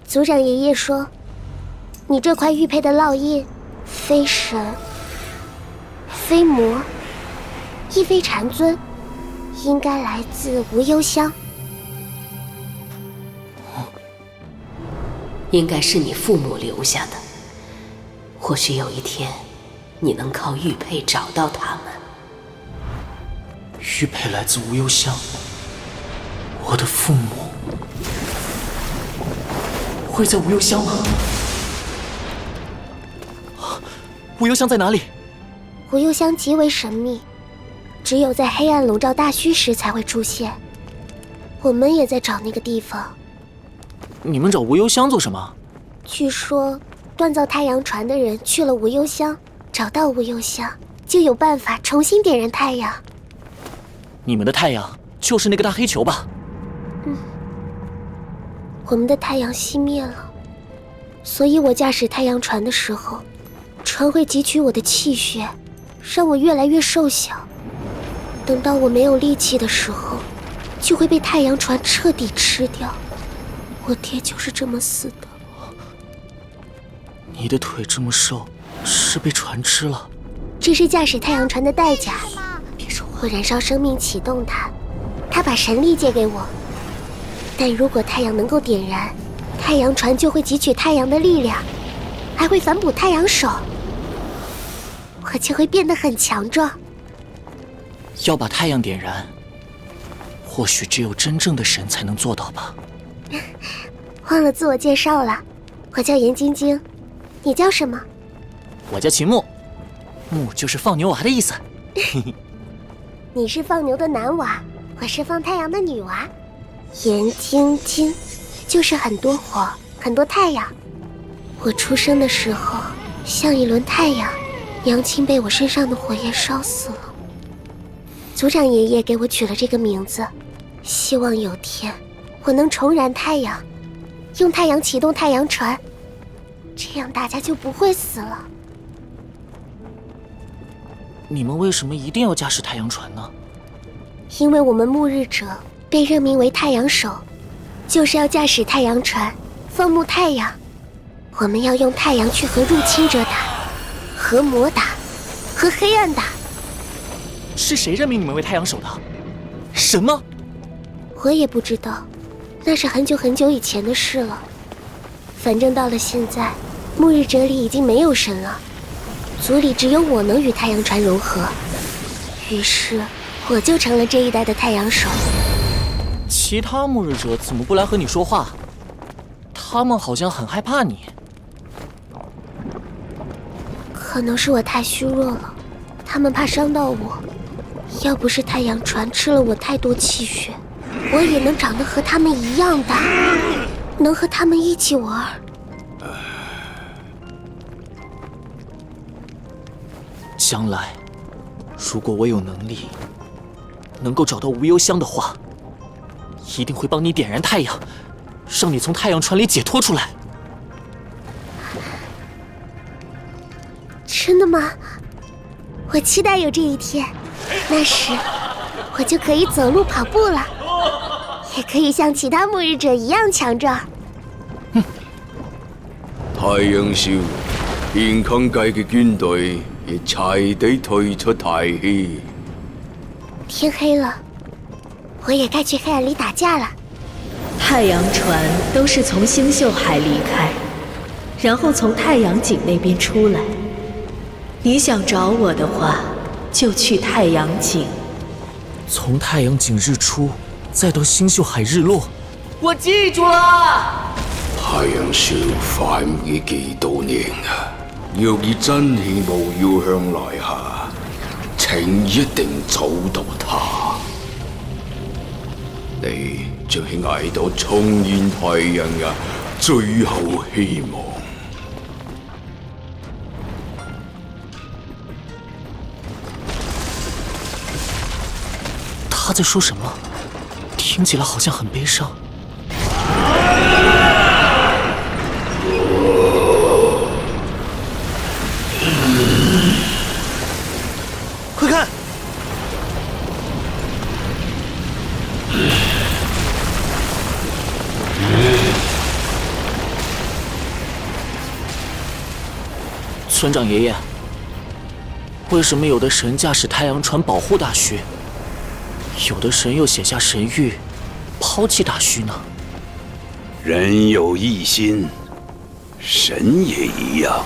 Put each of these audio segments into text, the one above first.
族长爷爷说，你这块玉佩的烙印，非神，非魔，亦非禅尊，应该来自无忧乡。应该是你父母留下的。或许有一天，你能靠玉佩找到他们。玉佩来自无忧乡，我的父母会在无忧乡吗？无忧乡在哪里？无忧乡极为神秘，只有在黑暗笼罩大虚时才会出现。我们也在找那个地方。你们找无忧乡做什么？据说锻造太阳船的人去了无忧乡，找到无忧乡，就有办法重新点燃太阳。你们的太阳就是那个大黑球吧？我们的太阳熄灭了，所以我驾驶太阳船的时候，船会汲取我的气血，让我越来越瘦小。等到我没有力气的时候，就会被太阳船彻底吃掉。我爹就是这么死的。你的腿这么瘦，是被船吃了？这是驾驶太阳船的代价。别说话。我燃烧生命启动它，它把神力借给我。但如果太阳能够点燃，太阳船就会汲取太阳的力量，还会反哺太阳手，我就会变得很强壮。要把太阳点燃，或许只有真正的神才能做到吧。忘了自我介绍了，我叫严晶晶，你叫什么？我叫秦牧，牧就是放牛娃的意思。你是放牛的男娃，我是放太阳的女娃。严晶晶就是很多火，很多太阳。我出生的时候像一轮太阳，娘亲被我身上的火焰烧死了。族长爷爷给我取了这个名字，希望有天我能重燃太阳，用太阳启动太阳船，这样大家就不会死了。你们为什么一定要驾驶太阳船呢？因为我们暮日者被任命为太阳手，就是要驾驶太阳船，放牧太阳。我们要用太阳去和入侵者打，和魔打，和黑暗打。是谁任命你们为太阳手的？神吗？我也不知道，那是很久很久以前的事了。反正到了现在，暮日者里已经没有神了，族里只有我能与太阳船融合，于是我就成了这一代的太阳手。其他末日者怎么不来和你说话？他们好像很害怕你。可能是我太虚弱了，他们怕伤到我。要不是太阳船吃了我太多气血，我也能长得和他们一样大，能和他们一起玩。将来，如果我有能力，能够找到无忧乡的话，一定会帮你点燃太阳，让你从太阳船里解脱出来。真的吗？我期待有这一天，那时我就可以走路跑步了，也可以像其他末日者一样强壮。太陽少，健康界嘅軍隊亦齊地退出太氣。天黑了，我也该去黑暗里打架了。太阳船都是从星宿海离开，然后从太阳井那边出来。你想找我的话，就去太阳井。从太阳井日出，再到星宿海日落。我记住了。太陽少快唔記幾多年啊！若以真氣霧要向來下，請一定找到他。你將係捱到重現太陽嘅最後希望。他在说什么？听起来好像很悲伤。快看！村长爷爷，为什么有的神驾驶太阳船保护大虚，有的神又写下神谕，抛弃大虚呢？人有一心，神也一样。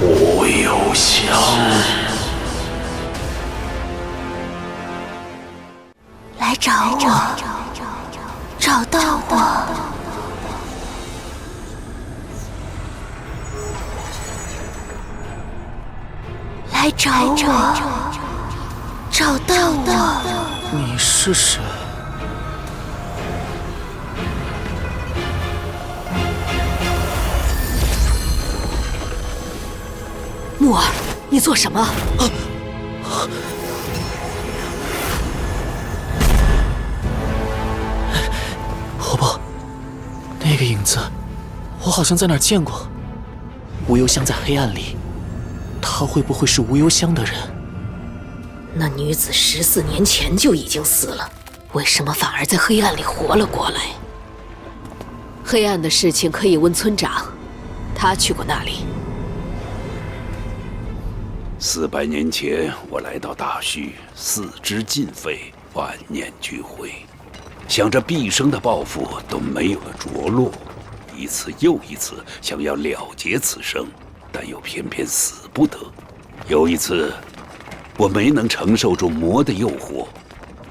无忧香，来找我，找到我。来找我，找到我。你是谁？木耳，你做什么？哦不，那个影子，我好像在哪儿见过。无忧香在黑暗里，她会不会是无忧香的人？那女子14年前就已经死了，为什么反而在黑暗里活了过来？黑暗的事情可以问村长，他去过那里。400年前，我来到大虚，四肢尽废，万念俱灰，想着毕生的抱负都没有了着落，一次又一次想要了结此生，但又偏偏死不得。有一次，我没能承受住魔的诱惑，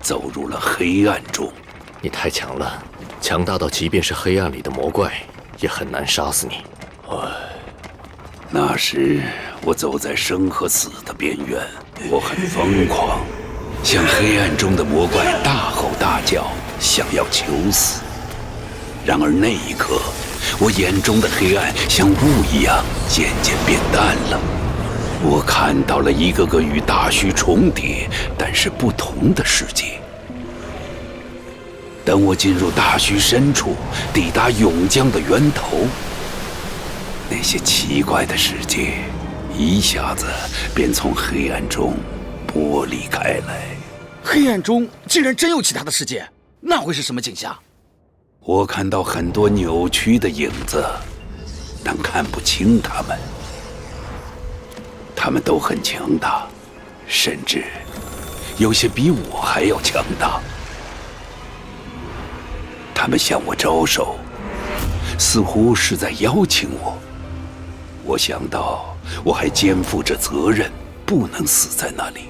走入了黑暗中。你太强了，强大到即便是黑暗里的魔怪也很难杀死你。那时我走在生和死的边缘，我很疯狂，向黑暗中的魔怪大吼大叫，想要求死。然而那一刻，我眼中的黑暗像雾一样渐渐变淡了。我看到了一个个与大虚重叠但是不同的世界。等我进入大虚深处，抵达涌江的源头，那些奇怪的世界一下子便从黑暗中剥离开来。黑暗中竟然真有其他的世界，那会是什么景象？我看到很多扭曲的影子，但看不清他们。他们都很强大，甚至有些比我还要强大。他们向我招手，似乎是在邀请我。我想到我还肩负着责任，不能死在那里，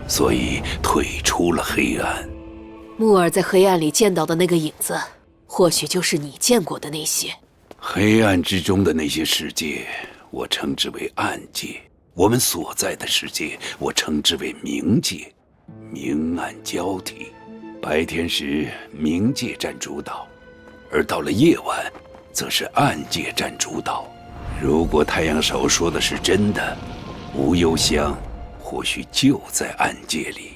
所以退出了黑暗。木耳在黑暗里见到的那个影子，或许就是你见过的那些。黑暗之中的那些世界，我称之为暗界；我们所在的世界，我称之为冥界。明暗交替，白天时冥界占主导，而到了夜晚，则是暗界占主导。如果太阳手说的是真的，无忧香或许就在暗界里。